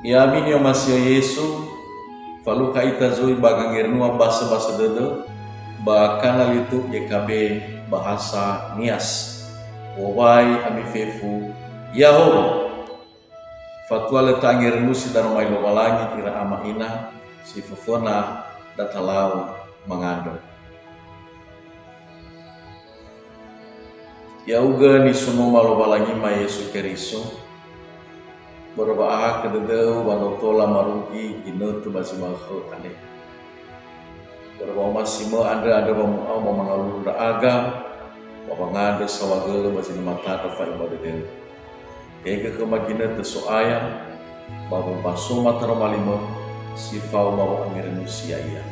Yamin yo masih Yesu falu kaita zui bagangir nua basa dede bahkan alitu YKB bahasa Nias wawai ami fefu Yaho fatwa letangir nusi darmai lobalangi ira ama ina si fufona datalau mengandung ya uga ni sumo malobalangi ma Yesu Keriso berbahak kedede wanotola marugi inutu masih makhluk aneh berbahak masih ada mau mengalur agam babangada sawagelo masih mata dafa ibadede ega kemagina tesoaya babu pasoma taromalimo sifau mau angirin usia iya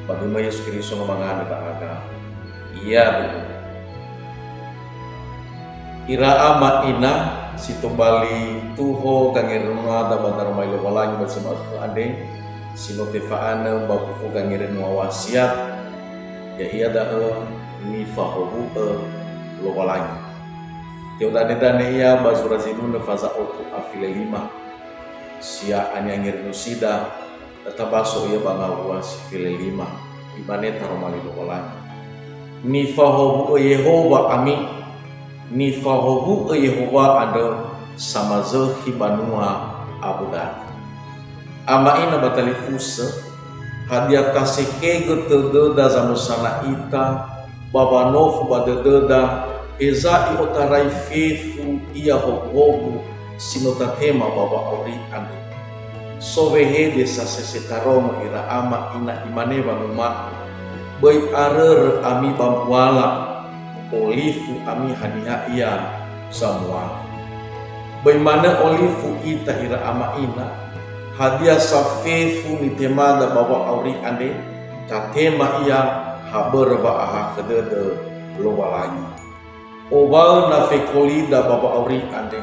bagaimana Yesus Kristus mengada agam iya betul ira ama ina situ Bali tuho kangirin ada bandar mailo balangi bersama ade sino tefaana babu kangirin wasiat ya iya dah ni fahobu lo balangi teu dane iya basura sinu faza otu afile 5 sia ani angirin usida tatabaso iya bangawa si file 5 ibane taromali lo balangi ni fahobu Yehova ami ni fahobu Yehova ada sama zehi banua abudan ama ina batali fusa hadiah tasike getede da zamusana ita babanof badededa eza iotarai fefu ia hobobu sinota tema baba auri ande sovehe desa sesetaromo ira ama ina imane banuma bai arer ami bambuala olifu ami hadiah ia semua bagaimana olifu ita ira ama ina hadiah safefu ni temada bawa auri ande tatema ia haber baaha kedede lobalangi obal na fekolida bawa auri ande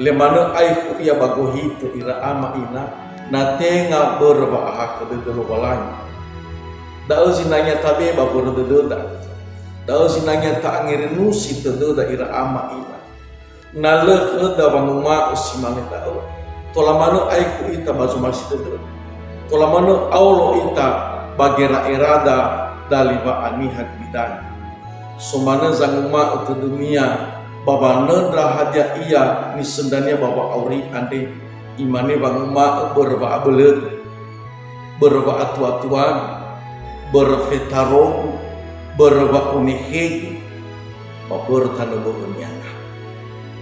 lemana aiku ia bagohitu ira ama ina na tenga berbaaha kedede lobalangi dao zinanya tabe babur dededa dao sinanya tak ngirin nusi tede daerah ama ina nale da banuma usimane dao tolamano aiku ita bazu masih tede tolamano aulo ita bagera irada daliba anihat bidan somana zanguma utu dunia baba nedra hadia iya ni sendania baba auri ande imane banguma berba abelet berba atu-atuan berfetaro berba unihe babur tanabu uniana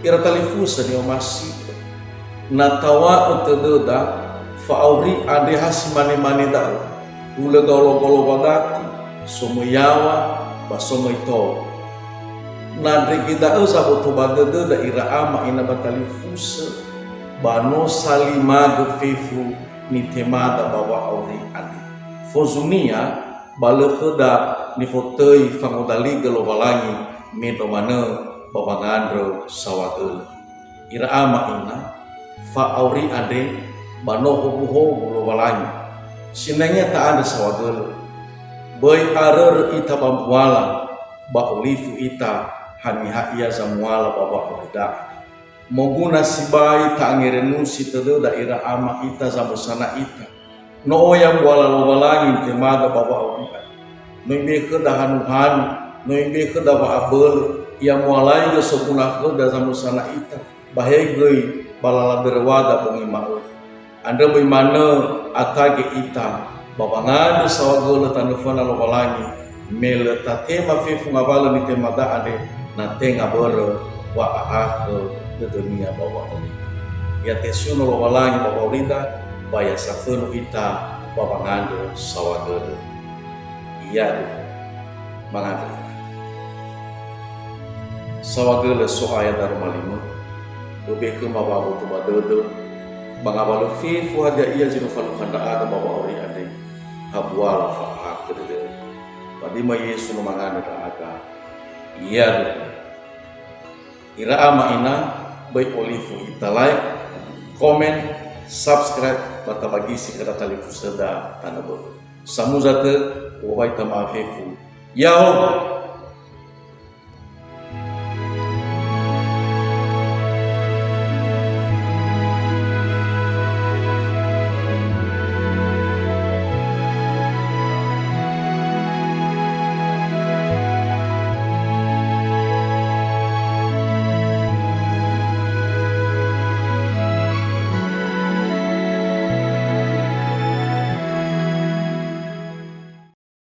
ira talifusa ni masih natawa utededa fauri ade hasimane mane da ule golo badati somoyawa basomoito nadri kita saboto badede da ira ama ina batalifusa bano salima gefefu ni temada bawa auri ade fozunia balefeda ni fotei fangodali gelobalangi medo mana babangandro sawagel ira ama ina fa auri ade bano hobuho gelobalangi sinanya tak ada sawagel boy arer ita bambuala ba olifu ita haniha iya zamuala baba orida moguna sibai ta ngerenu sitede daerah ama ita zamusana ita no yang buala lobalangi temada baba orida no imbe ke dahanuhan no imbe ke daba abel yang mulai ge sepuna ke da zamusana ita bahegei balala berwada pengimau anda bagaimana atage ita babangade sawagel tanufana lobalangi mele tatema fefu ngabala ni temada ade na tenga ber wa ahak de dunia bawa oli ya tesuno lobalangi bawa orida baya safenu ita babangade sawagel iya mangade sawagel soaya darmalimo lebih ke mababu tu badede bangabalu fefu haja iya jinu falu khanda ada bawa ori ade habuala fa ahak de Padima Yesu mangana da aga iya ira ama ina baik olifu ita like komen subscribe bata bagi si kada talifu seda tanabo samuzate wabai tamafefu yahoo